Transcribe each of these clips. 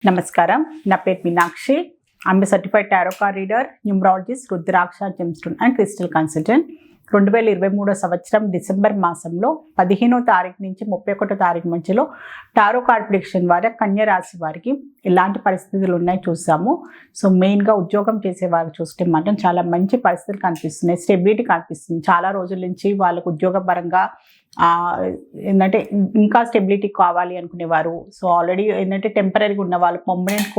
నమస్కారం. నా పేరు Meenakshi. I'm a certified tarot card reader, numerologist, rudraksha, gemstone and crystal consultant. 2023 సంవత్సరం డిసెంబర్ మాసంలో 15వ తారీఖు నుంచి 31వ తారీఖు మధ్యలో టారో కార్డ్ ప్రిడిక్షన్ వారి కన్యా రాశి వారికి ఎలాంటి పరిస్థితులు ఉన్నాయి చూసాము. సో మెయిన్గా ఉద్యోగం చేసే వారికి చూస్తే మాత్రం చాలా మంచి పరిస్థితులు కనిపిస్తున్నాయి, స్టెబిలిటీ కనిపిస్తుంది. చాలా రోజుల నుంచి వాళ్ళకు ఉద్యోగపరంగా ఏంటంటే ఇంకా స్టెబిలిటీ కావాలి అనుకునేవారు. సో ఆల్రెడీ ఏంటంటే టెంపరీగా ఉన్న వాళ్ళు పర్మనెంట్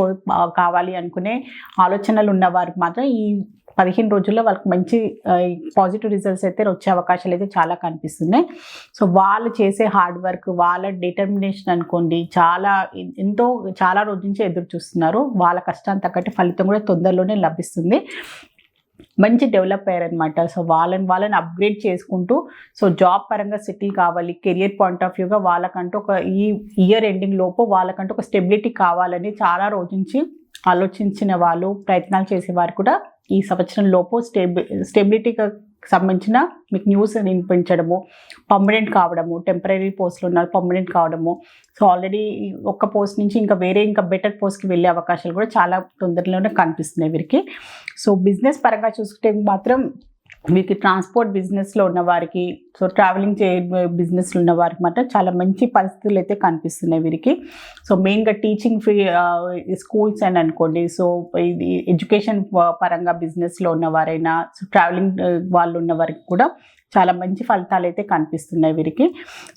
కావాలి అనుకునే ఆలోచనలు ఉన్నవారికి మాత్రం ఈ 15 రోజుల్లో వాళ్ళకి మంచి పాజిటివ్ రిజల్ట్స్ అయితే వచ్చే అవకాశాలు అయితే చాలా కనిపిస్తున్నాయి. సో వాళ్ళు చేసే హార్డ్ వర్క్, వాళ్ళ డిటర్మినేషన్ అనుకోండి, చాలా రోజు నుంచి ఎదురు చూస్తున్నారు. వాళ్ళ కష్టాన్ని తగ్గట్టు ఫలితం కూడా తొందరలోనే లభిస్తుంది. మంచి డెవలప్ అయ్యారనమాట. సో వాళ్ళని అప్గ్రేడ్ చేసుకుంటూ సో జాబ్ పరంగా సెటిల్ కావాలి, కెరియర్ పాయింట్ ఆఫ్ వ్యూగా వాళ్ళకంటూ ఒక ఈ ఇయర్ ఎండింగ్ లోపు వాళ్ళకంటూ ఒక స్టెబిలిటీ కావాలని చాలా రోజు నుంచి ఆలోచించిన వాళ్ళు, ప్రయత్నాలు చేసేవారు కూడా ఈ సంవత్సరం లోపు స్టెబిలిటీకి సంబంధించిన మీకు న్యూస్ వినిపించడము, పర్మనెంట్ కావడము, టెంపరీ పోస్టులు ఉన్నారు పర్మనెంట్ కావడము. సో ఆల్రెడీ ఒక్క పోస్ట్ నుంచి ఇంకా బెటర్ పోస్ట్కి వెళ్ళే అవకాశాలు కూడా చాలా తొందరలోనే కనిపిస్తున్నాయి వీరికి. సో బిజినెస్ పరంగా చూసుకుంటే మాత్రం వీరికి ట్రాన్స్పోర్ట్ బిజినెస్లో ఉన్నవారికి, సో ట్రావెలింగ్ బిజినెస్లో ఉన్న వారికి మాత్రం చాలా మంచి పరిస్థితులు అయితే కనిపిస్తున్నాయి వీరికి. సో మెయిన్గా టీచింగ్ స్కూల్స్ అని అనుకోండి, సో ఇది ఎడ్యుకేషన్ పరంగా బిజినెస్లో ఉన్నవారైనా, సో ట్రావెలింగ్ వాళ్ళు ఉన్న వారికి కూడా చాలా మంచి ఫలితాలు అయితే కనిపిస్తున్నాయి వీరికి.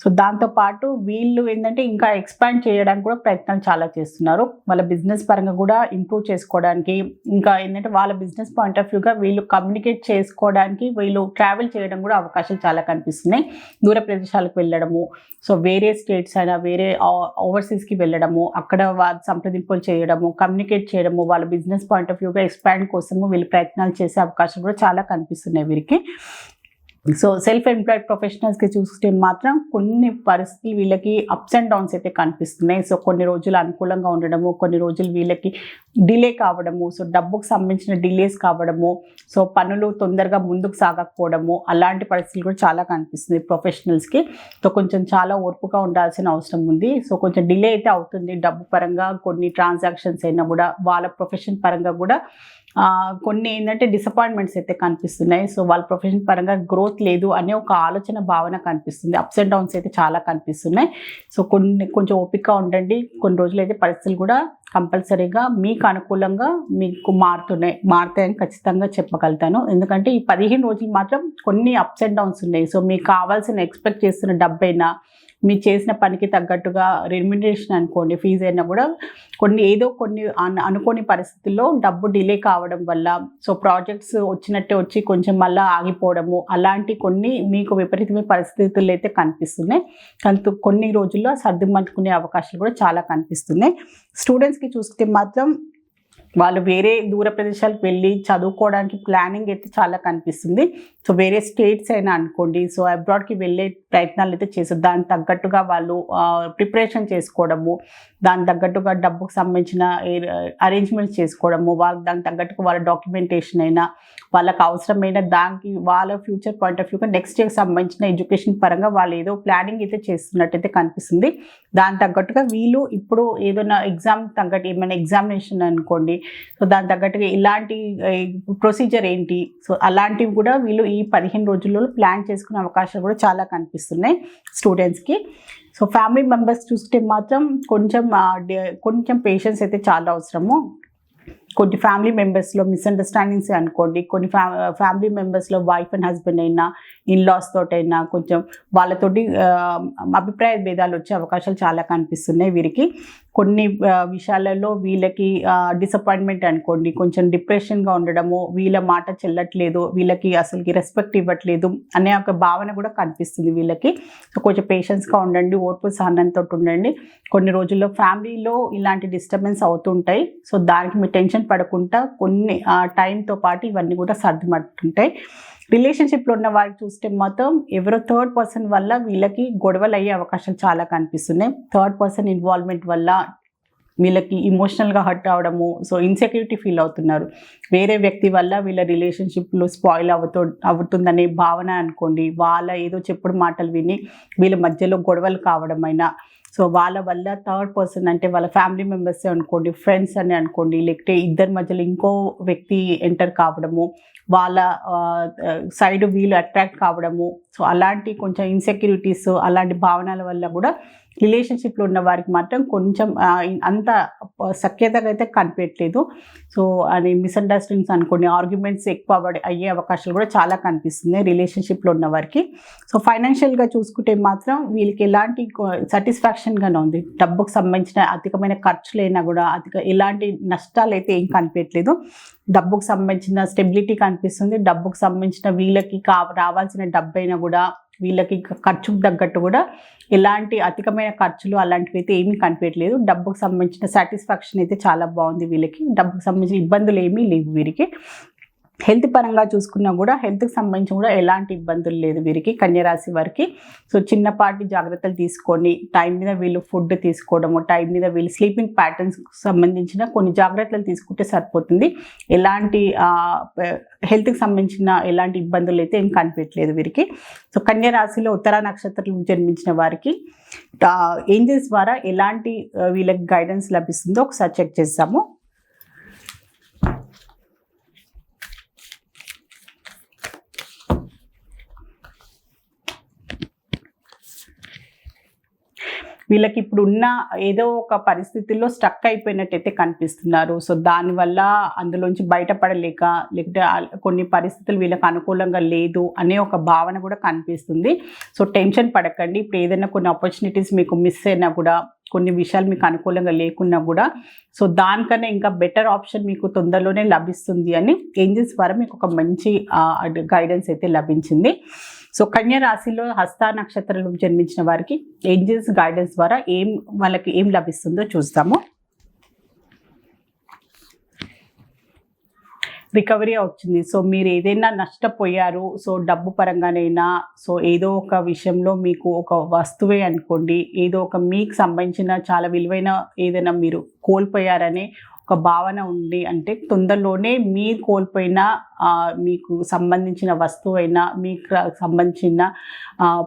సో దాంతోపాటు వీళ్ళు ఏంటంటే ఇంకా ఎక్స్పాండ్ చేయడానికి కూడా ప్రయత్నాలు చాలా చేస్తున్నారు. వాళ్ళ బిజినెస్ పరంగా కూడా ఇంప్రూవ్ చేసుకోవడానికి, ఇంకా ఏంటంటే వాళ్ళ బిజినెస్ పాయింట్ ఆఫ్ వ్యూగా వీళ్ళు కమ్యూనికేట్ చేసుకోవడానికి వీళ్ళు ట్రావెల్ చేయడం కూడా అవకాశాలు చాలా కనిపిస్తున్నాయి. దూర ప్రదేశాలకు వెళ్ళడము, సో వేరే స్టేట్స్ అయినా వేరే ఓవర్సీస్కి వెళ్ళడము, అక్కడ వాళ్ళ సంప్రదింపులు చేయడము, కమ్యూనికేట్ చేయడము, వాళ్ళ బిజినెస్ పాయింట్ ఆఫ్ వ్యూగా ఎక్స్పాండ్ కోసము వీళ్ళు ప్రయత్నాలు చేసే అవకాశాలు కూడా చాలా కనిపిస్తున్నాయి వీరికి. సో సెల్ఫ్ ఎంప్లాయిడ్ ప్రొఫెషనల్స్కి చూస్తే మాత్రం కొన్ని పరిస్థితులు వీళ్ళకి అప్స్ అండ్ డౌన్స్ అయితే కనిపిస్తున్నాయి. సో కొన్ని రోజులు అనుకూలంగా ఉండడము, కొన్ని రోజులు వీళ్ళకి డిలే కావడము, సో డబ్బుకు సంబంధించిన డిలేస్ కావడము, సో పనులు తొందరగా ముందుకు సాగకపోవడము, అలాంటి పరిస్థితులు కూడా చాలా కనిపిస్తుంది ప్రొఫెషనల్స్కి. సో కొంచెం చాలా ఓర్పుగా ఉండాల్సిన అవసరం ఉంది. సో కొంచెం డిలే అయితే అవుతుంది డబ్బు పరంగా, కొన్ని ట్రాన్సాక్షన్స్ అయినా కూడా వాళ్ళ ప్రొఫెషన్ పరంగా కూడా కొన్ని ఏంటంటే డిసప్పాయింట్మెంట్స్ అయితే కనిపిస్తున్నాయి. సో వాళ్ళ ప్రొఫెషన్ పరంగా గ్రోత్ లేదు అనే ఒక ఆలోచన భావన కనిపిస్తుంది. అప్స్ అండ్ డౌన్స్ అయితే చాలా కనిపిస్తున్నాయి. సో కొంచెం ఓపికగా ఉండండి. కొన్ని రోజులు అయితే పరిస్థితులు కూడా కంపల్సరీగా మీకు అనుకూలంగా మీకు మారుతాయని ఖచ్చితంగా చెప్పగలుగుతాను. ఎందుకంటే ఈ 15 రోజులు మాత్రం కొన్ని అప్స్ అండ్ డౌన్స్ ఉన్నాయి. సో మీకు కావాల్సిన ఎక్స్పెక్ట్ చేస్తున్న డబ్బైనా, మీరు చేసిన పనికి తగ్గట్టుగా రెమ్యునరేషన్ అనుకోండి, ఫీజు అయినా కూడా కొన్ని అనుకోని పరిస్థితుల్లో డబ్బు డిలే కావడం వల్ల, సో ప్రాజెక్ట్స్ వచ్చినట్టే వచ్చి కొంచెం మళ్ళీ ఆగిపోవడము, అలాంటి కొన్ని మీకు విపరీతమైన పరిస్థితులు అయితే కనిపిస్తున్నాయి. కొన్ని రోజుల్లో సర్దుమట్టుకునే అవకాశాలు కూడా చాలా కనిపిస్తున్నాయి. స్టూడెంట్స్కి చూస్తే మాత్రం వాళ్ళు వేరే దూర ప్రదేశాలకు వెళ్ళి చదువుకోవడానికి ప్లానింగ్ అయితే చాలా కనిపిస్తుంది. సో వేరే స్టేట్స్ అయినా అనుకోండి, సో అబ్రాడ్కి వెళ్ళే ప్రయత్నాలు అయితే చేస్తారు. దానికి తగ్గట్టుగా వాళ్ళు ప్రిపరేషన్ చేసుకోవడము, దానికి తగ్గట్టుగా డబ్బుకు సంబంధించిన అరేంజ్మెంట్స్ చేసుకోవడము, దానికి తగ్గట్టుగా వాళ్ళ డాక్యుమెంటేషన్ అయినా, వాళ్ళకి అవసరమైన దానికి వాళ్ళ ఫ్యూచర్ పాయింట్ ఆఫ్ వ్యూగా నెక్స్ట్ ఇయర్కి సంబంధించిన ఎడ్యుకేషన్ పరంగా వాళ్ళు ఏదో ప్లానింగ్ అయితే చేస్తున్నట్టయితే కనిపిస్తుంది. దానికి తగ్గట్టుగా వీళ్ళు ఇప్పుడు ఏదైనా ఏమైనా ఎగ్జామినేషన్ అనుకోండి, సో దానికి తగ్గట్టుగా ఇలాంటి ప్రొసీజర్ ఏంటి, సో అలాంటివి కూడా వీళ్ళు ఈ 15 రోజుల్లో ప్లాన్ చేసుకునే అవకాశాలు కూడా చాలా కనిపిస్తున్నాయి స్టూడెంట్స్కి. సో ఫ్యామిలీ మెంబర్స్ చూస్తే మాత్రం కొంచెం పేషెన్స్ అయితే చాలా అవసరము. కొన్ని ఫ్యామిలీ మెంబర్స్లో మిస్అండర్స్టాండింగ్స్ అనుకోండి, కొన్ని ఫ్యామిలీ మెంబర్స్లో వైఫ్ అండ్ హస్బెండ్ అయినా, ఇన్లాస్ తోటైనా కొంచెం వాళ్ళతోటి అభిప్రాయ భేదాలు వచ్చే అవకాశాలు చాలా కనిపిస్తున్నాయి వీరికి. కొన్ని విషయాలలో వీళ్ళకి డిసప్పాయింట్మెంట్ అనుకోండి, కొంచెం డిప్రెషన్గా ఉండడము, వీళ్ళ మాట చెల్లట్లేదు, వీళ్ళకి అసలుకి రెస్పెక్ట్ ఇవ్వట్లేదు అనే ఒక భావన కూడా కనిపిస్తుంది వీళ్ళకి. సో కొంచెం పేషెన్స్గా ఉండండి, ఓర్పు సహనంతో ఉండండి. కొన్ని రోజుల్లో ఫ్యామిలీలో ఇలాంటి డిస్టర్బెన్స్ అవుతుంటాయి. సో దానికి మీరు టెన్షన్ పడకుండా కొన్ని టైంతో పాటు ఇవన్నీ కూడా సర్దుమట్టుంటాయి. రిలేషన్షిప్లో ఉన్న వారికి చూస్తే మాత్రం ఎవరో థర్డ్ పర్సన్ వల్ల వీళ్ళకి గొడవలు అయ్యే అవకాశాలు చాలా కనిపిస్తున్నాయి. థర్డ్ పర్సన్ ఇన్వాల్వ్మెంట్ వల్ల వీళ్ళకి ఇమోషనల్గా హర్ట్ అవడము, సో ఇన్సెక్యూరిటీ ఫీల్ అవుతున్నారు. వేరే వ్యక్తి వల్ల వీళ్ళ రిలేషన్షిప్లో స్పాయిల్ అవుతుందనే భావన అనుకోండి, వాళ్ళ ఏదో చెప్పుడు మాటలు విని వీళ్ళ మధ్యలో గొడవలు కావడమైనా, సో వాళ్ళ వల్ల థర్డ్ పర్సన్ అంటే వాళ్ళ ఫ్యామిలీ మెంబర్స్ అనుకోండి, ఫ్రెండ్స్ అని అనుకోండి, లేకపోతే ఇద్దరి మధ్యలో ఇంకో వ్యక్తి ఎంటర్ కావడము, వాళ్ళ సైడ్ వీళ్ళు అట్రాక్ట్ కావడము, సో అలాంటి కొంచెం ఇన్సెక్యూరిటీస్ అలాంటి భావనల వల్ల కూడా రిలేషన్షిప్లో ఉన్న వారికి మాత్రం కొంచెం అంత సఖ్యతగా అయితే కనిపించట్లేదు. సో అది మిస్అండర్స్టాండింగ్స్ అనుకోండి, ఆర్గ్యుమెంట్స్ ఎక్కువ అయ్యే అవకాశాలు కూడా చాలా కనిపిస్తున్నాయి రిలేషన్షిప్లో ఉన్న వారికి. సో ఫైనాన్షియల్గా చూసుకుంటే మాత్రం వీళ్ళకి ఎలాంటి సాటిస్ఫాక్షన్గానే ఉంది. డబ్బుకు సంబంధించిన అధికమైన ఖర్చులైనా కూడా ఎలాంటి నష్టాలు అయితే ఏం కనిపించట్లేదు. డబ్బుకు సంబంధించిన స్టెబిలిటీ కనిపిస్తుంది. డబ్బుకు సంబంధించిన వీళ్ళకి రావాల్సిన డబ్బు అయినా కూడా వీళ్ళకి ఖర్చుకు తగ్గట్టు కూడా ఎలాంటి అధికమైన ఖర్చులు అలాంటివి అయితే ఏమీ కనిపించట్లేదు. డబ్బుకు సంబంధించిన సాటిస్ఫాక్షన్ అయితే చాలా బాగుంది వీళ్ళకి. డబ్బుకు సంబంధించిన ఇబ్బందులు ఏమీ లేవు వీరికి. హెల్త్ పరంగా చూసుకున్నా కూడా హెల్త్కి సంబంధించి కూడా ఎలాంటి ఇబ్బందులు లేదు వీరికి, కన్యరాశి వారికి. సో చిన్నపాటి జాగ్రత్తలు తీసుకొని టైం మీద వీళ్ళు ఫుడ్ తీసుకోవడము, టైం మీద వీళ్ళు స్లీపింగ్ ప్యాటర్న్స్ సంబంధించిన కొన్ని జాగ్రత్తలు తీసుకుంటే సరిపోతుంది. ఎలాంటి హెల్త్కి సంబంధించిన ఎలాంటి ఇబ్బందులు అయితే ఏం కనిపించలేదు వీరికి. సో కన్యరాశిలో ఉత్తరా నక్షత్రం జన్మించిన వారికి ఏంజల్స్ ద్వారా ఎలాంటి వీళ్ళకి గైడెన్స్ లభిస్తుందో ఒకసారి చెక్ చేస్తాము. వీళ్ళకి ఇప్పుడు ఉన్న ఏదో ఒక పరిస్థితుల్లో స్టక్ అయిపోయినట్టయితే కనిపిస్తున్నారు. సో దానివల్ల అందులోంచి బయటపడలేక, లేకపోతే కొన్ని పరిస్థితులు వీళ్ళకి అనుకూలంగా లేదు అనే ఒక భావన కూడా కనిపిస్తుంది. సో టెన్షన్ పడకండి. ఇప్పుడు ఏదైనా కొన్ని ఆపర్చునిటీస్ మీకు మిస్ అయినా కూడా, కొన్ని విషయాలు మీకు అనుకూలంగా లేకున్నా కూడా, సో దానికన్నా ఇంకా బెటర్ ఆప్షన్ మీకు తొందరలోనే లభిస్తుంది అని ఏంజల్స్ ద్వారా మీకు ఒక మంచి గైడెన్స్ అయితే లభించింది. సో కన్య రాశిలో హస్త నక్షత్రంలో జన్మించిన వారికి ఏంజల్స్ గైడెన్స్ ద్వారా వాళ్ళకి ఏం లభిస్తుందో చూస్తాము. రికవరీ వచ్చింది. సో మీరు ఏదైనా నష్టపోయారు, సో డబ్బు పరంగానైనా, సో ఏదో ఒక విషయంలో మీకు ఒక వస్తువే అనుకోండి, ఏదో ఒక మీకు సంబంధించిన చాలా విలువైన ఏదైనా మీరు కోల్పోయారనే ఒక భావన ఉంది అంటే తొందరలోనే మీరు కోల్పోయిన మీకు సంబంధించిన వస్తువు అయినా, మీకు సంబంధించిన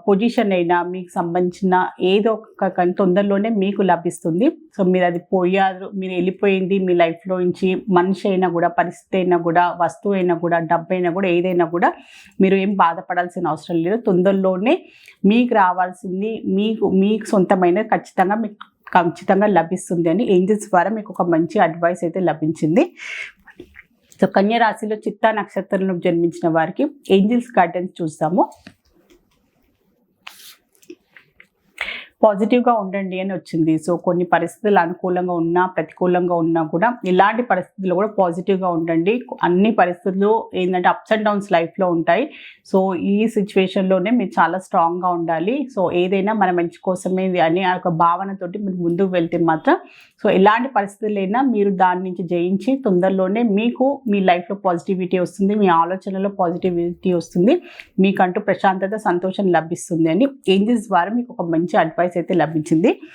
పొజిషన్ అయినా, మీకు సంబంధించిన ఏదో ఒక తొందరలోనే మీకు లభిస్తుంది. సో మీరు అది పోయారు, మీరు వెళ్ళిపోయింది మీ లైఫ్లో నుంచి, మనిషి అయినా కూడా, పరిస్థితి అయినా కూడా, వస్తువు అయినా కూడా, డబ్బు అయినా కూడా, ఏదైనా కూడా మీరు ఏం బాధపడాల్సిన అవసరం లేదు. తొందరలోనే మీకు రావాల్సింది, మీకు సొంతమైన ఖచ్చితంగా లభిస్తుంది అని ఏంజల్స్ ద్వారా మీకు ఒక మంచి అడ్వైస్ అయితే లభించింది. సో కన్య రాశిలో చిత్తా నక్షత్రంలో జన్మించిన వారికి ఏంజల్స్ గైడెన్స్ చూస్తాము. పాజిటివ్గా ఉండండి అని వచ్చింది. సో కొన్ని పరిస్థితులు అనుకూలంగా ఉన్నా, ప్రతికూలంగా ఉన్నా కూడా ఇలాంటి పరిస్థితుల్లో కూడా పాజిటివ్గా ఉండండి. అన్ని పరిస్థితులు ఏంటంటే అప్స్ అండ్ డౌన్స్ లైఫ్లో ఉంటాయి. సో ఈ సిచ్యువేషన్లోనే మీరు చాలా స్ట్రాంగ్గా ఉండాలి. సో ఏదైనా మన మంచి కోసమే అని ఒక భావనతోటి మీరు ముందుకు వెళ్తే మాత్రం, సో ఎలాంటి పరిస్థితులైనా మీరు దాని నుంచి జయించి తొందరలోనే మీకు మీ లైఫ్లో పాజిటివిటీ వస్తుంది, మీ ఆలోచనలో పాజిటివిటీ వస్తుంది, మీకంటూ ప్రశాంతత, సంతోషం లభిస్తుంది అని ఏంజల్స్ ద్వారా మీకు ఒక మంచి అడ్వైస్ అయితే లభించింది.